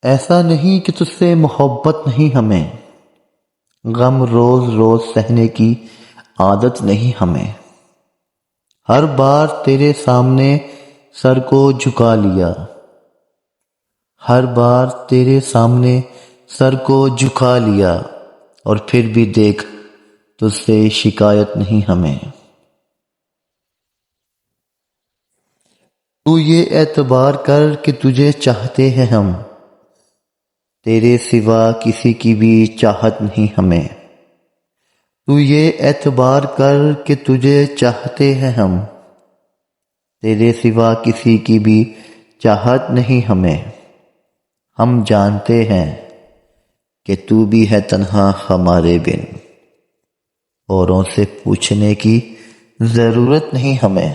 ایسا نہیں کہ تجھ سے محبت نہیں ہمیں، غم روز روز سہنے کی عادت نہیں ہمیں۔ ہر بار تیرے سامنے سر کو جھکا لیا، ہر بار تیرے سامنے سر کو جھکا لیا، اور پھر بھی دیکھ تجھ سے شکایت نہیں ہمیں۔ تو یہ اعتبار کر کہ تجھے چاہتے ہیں ہم، تیرے سوا کسی کی بھی چاہت نہیں ہمیں۔ تو یہ اعتبار کر کہ تجھے چاہتے ہیں ہم، تیرے سوا کسی کی بھی چاہت نہیں ہمیں۔ ہم جانتے ہیں کہ تو بھی ہے تنہا ہمارے بن، اوروں سے پوچھنے کی ضرورت نہیں ہمیں۔